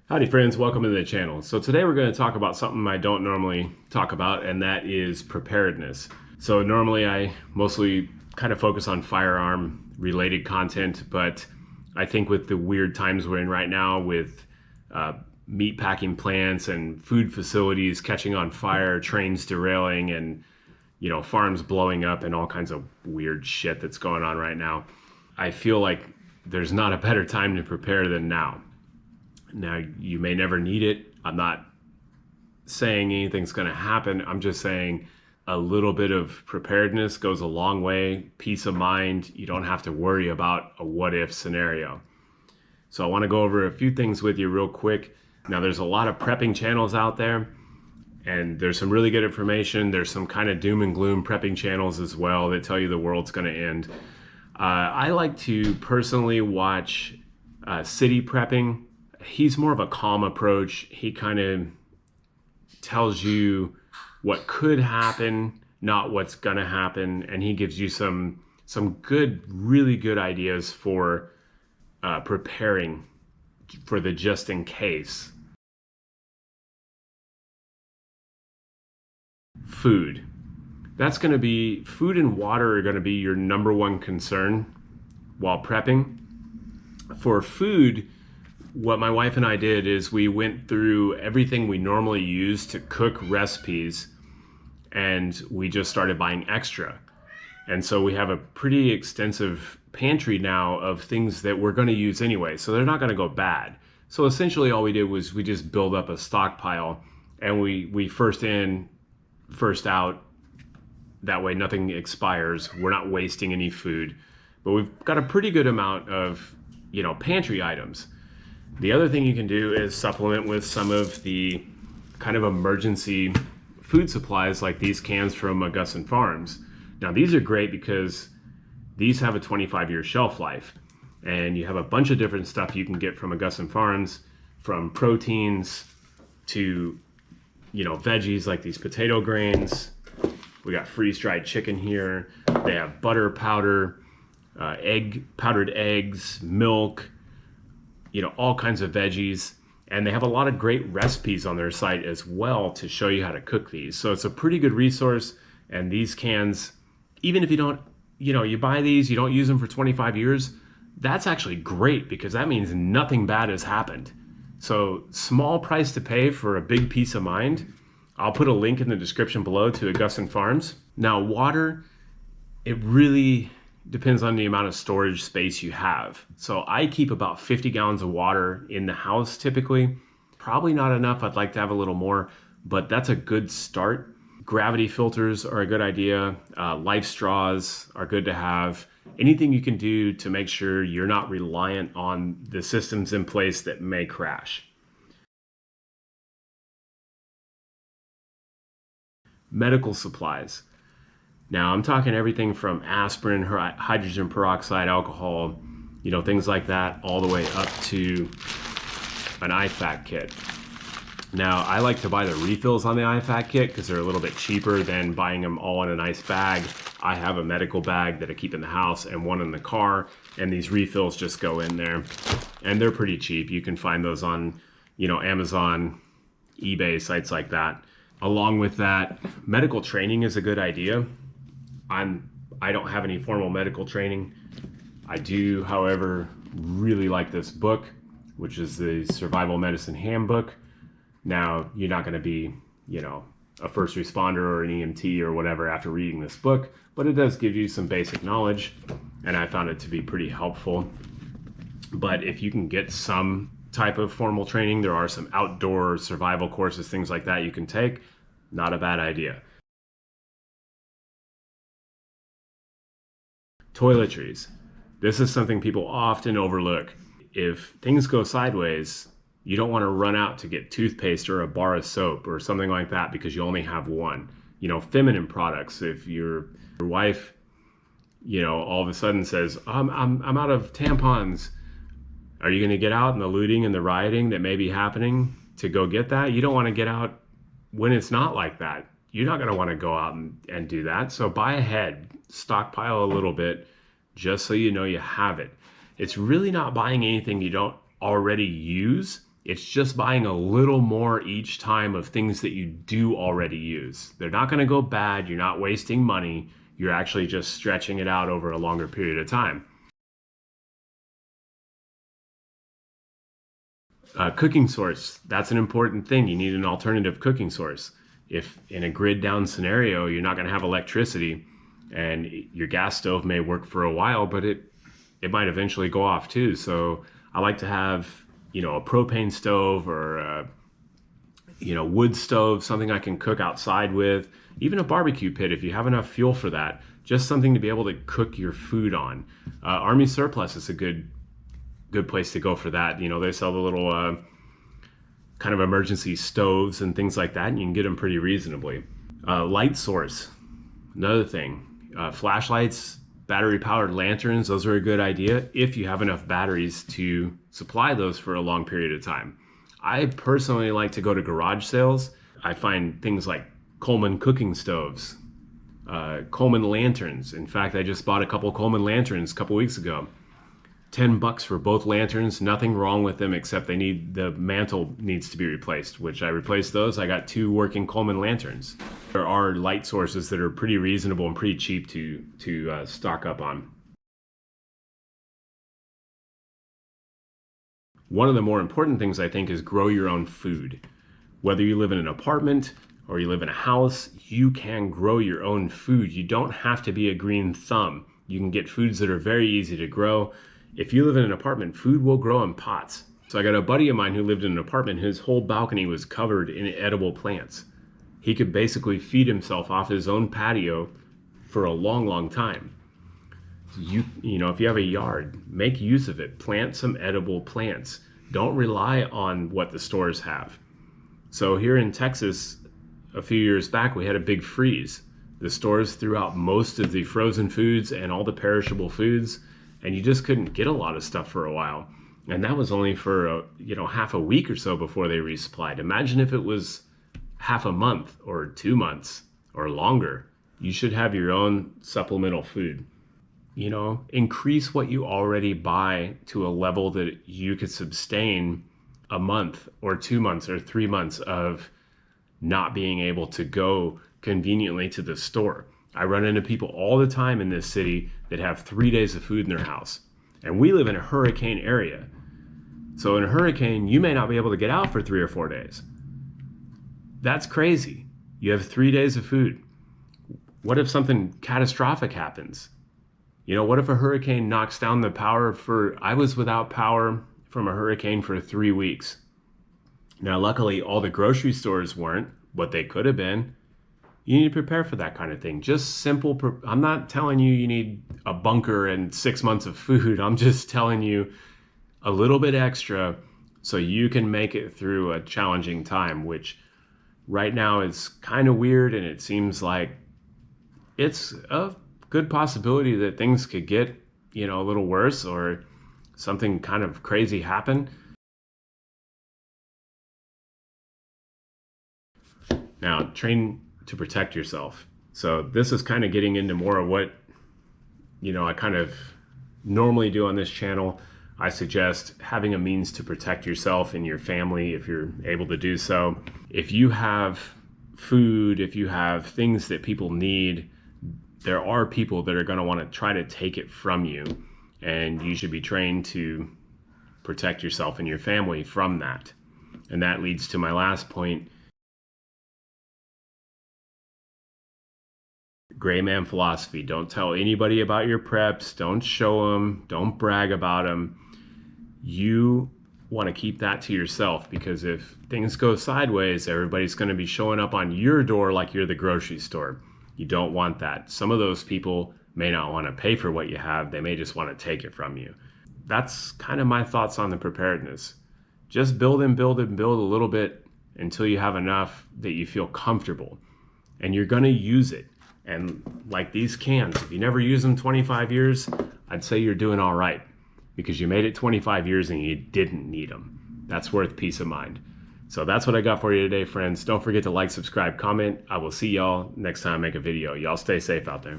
Howdy friends, welcome to the channel. So today we're going to talk about something I don't normally talk about, and that is preparedness. So normally I mostly kind of focus on firearm related content, but I think with the weird times we're in right now with meat packing plants and food facilities catching on fire, trains derailing, and farms blowing up and all kinds of weird shit that's going on right now, I feel like there's not a better time to prepare than now. Now, you may never need it. I'm not saying anything's going to happen. I'm just saying a little bit of preparedness goes a long way. Peace of mind. You don't have to worry about a what if scenario. So I want to go over a few things with you real quick. Now, there's a lot of prepping channels out there, and there's some really good information. There's some kind of doom and gloom prepping channels as well that tell you the world's going to end. I like to personally watch City Prepping. He's more of a calm approach. He kind of tells you what could happen, not what's gonna happen, and he gives you some good, really good ideas for preparing for the just in case. Food. Food and water are gonna be your number one concern while prepping. For food, what my wife and I did is we went through everything we normally use to cook recipes, and we just started buying extra. And so we have a pretty extensive pantry now of things that we're going to use anyway, so they're not going to go bad. So essentially all we did was we just build up a stockpile, and we first in, first out. That way nothing expires. We're not wasting any food, but we've got a pretty good amount of, pantry items. The other thing you can do is supplement with some of the kind of emergency food supplies, like these cans from Augason Farms. Now, these are great because these have a 25-year shelf life, and you have a bunch of different stuff you can get from Augason Farms, from proteins to, veggies like these potato grains. We got freeze-dried chicken here. They have butter powder, powdered eggs, milk, all kinds of veggies, and they have a lot of great recipes on their site as well to show you how to cook these. So it's a pretty good resource. And these cans, even if you don't, you buy these, you don't use them for 25 years, that's actually great because that means nothing bad has happened. So small price to pay for a big peace of mind. I'll put a link in the description below to Augason Farms. Now, water, it really depends on the amount of storage space you have. So I keep about 50 gallons of water in the house typically. Probably not enough. I'd like to have a little more, but that's a good start. Gravity filters are a good idea. Life straws are good to have. Anything you can do to make sure you're not reliant on the systems in place that may crash. Medical supplies. Now, I'm talking everything from aspirin, hydrogen peroxide, alcohol, things like that, all the way up to an IFAK kit. Now, I like to buy the refills on the IFAK kit because they're a little bit cheaper than buying them all in a nice bag. I have a medical bag that I keep in the house and one in the car, and these refills just go in there, and they're pretty cheap. You can find those on, Amazon, eBay, sites like that. Along with that, medical training is a good idea. I don't have any formal medical training. I do, however, really like this book, which is the Survival Medicine Handbook. Now, you're not going to be, a first responder or an EMT or whatever after reading this book, but it does give you some basic knowledge, and I found it to be pretty helpful. But if you can get some type of formal training, there are some outdoor survival courses, things like that you can take. Not a bad idea. Toiletries. This is something people often overlook. If things go sideways, you don't want to run out to get toothpaste or a bar of soap or something like that because you only have one. Feminine products. If your wife, all of a sudden says, I'm out of tampons, are you going to get out in the looting and the rioting that may be happening to go get that? You don't want to get out when it's not like that. You're not going to want to go out and do that. So buy ahead, stockpile a little bit, just so you know you have it. It's really not buying anything you don't already use. It's just buying a little more each time of things that you do already use. They're not going to go bad. You're not wasting money. You're actually just stretching it out over a longer period of time. Cooking source, that's an important thing. You need an alternative cooking source. If in a grid down scenario, you're not going to have electricity, and your gas stove may work for a while, but it might eventually go off too. So I like to have, a propane stove or a, wood stove, something I can cook outside with, even a barbecue pit if you have enough fuel for that. Just something to be able to cook your food on. Army surplus is a good place to go for that. They sell the little kind of emergency stoves and things like that, and you can get them pretty reasonably. Light source, another thing. Flashlights, battery powered lanterns, those are a good idea if you have enough batteries to supply those for a long period of time. I personally like to go to garage sales. I find things like Coleman cooking stoves, Coleman lanterns. In fact, I just bought a couple Coleman lanterns a couple weeks ago. $10 for both lanterns. Nothing wrong with them except the mantle needs to be replaced, which I replaced those. I got 2 working Coleman lanterns. There are light sources that are pretty reasonable and pretty cheap to stock up on. One of the more important things, I think, is grow your own food. Whether you live in an apartment or you live in a house, you can grow your own food. You don't have to be a green thumb. You can get foods that are very easy to grow. If you live in an apartment, food will grow in pots. So I got a buddy of mine who lived in an apartment. His whole balcony was covered in edible plants. He could basically feed himself off his own patio for a long, long time. If you have a yard, make use of it. Plant some edible plants. Don't rely on what the stores have. So here in Texas, a few years back, we had a big freeze. The stores threw out most of the frozen foods and all the perishable foods, and you just couldn't get a lot of stuff for a while. And that was only for half a week or so before they resupplied. Imagine if it was half a month or 2 months or longer. You should have your own supplemental food. Increase what you already buy to a level that you could sustain a month or 2 months or 3 months of not being able to go conveniently to the store. I run into people all the time in this city that have 3 days of food in their house. And we live in a hurricane area. So in a hurricane, you may not be able to get out for 3 or 4 days. That's crazy. You have 3 days of food. What if something catastrophic happens? What if a hurricane knocks down the power I was without power from a hurricane for 3 weeks. Now, luckily, all the grocery stores weren't, but they could have been. You need to prepare for that kind of thing. Just simple. I'm not telling you need a bunker and 6 months of food. I'm just telling you a little bit extra so you can make it through a challenging time, which right now is kind of weird, and it seems like it's a good possibility that things could get, a little worse or something kind of crazy happen. Now, train to protect yourself. So this is kind of getting into more of what, I kind of normally do on this channel. I suggest having a means to protect yourself and your family if you're able to do so. If you have food, if you have things that people need, there are people that are going to want to try to take it from you, and you should be trained to protect yourself and your family from that. And that leads to my last point. Gray man philosophy. Don't tell anybody about your preps. Don't show them. Don't brag about them. You want to keep that to yourself, because if things go sideways, everybody's going to be showing up on your door like you're the grocery store. You don't want that. Some of those people may not want to pay for what you have. They may just want to take it from you. That's kind of my thoughts on the preparedness. Just build and build and build a little bit until you have enough that you feel comfortable. And you're going to use it. And like these cans, if you never use them 25 years, I'd say you're doing all right, because you made it 25 years and you didn't need them. That's worth peace of mind. So that's what I got for you today, friends. Don't forget to like, subscribe, comment. I will see y'all next time I make a video. Y'all stay safe out there.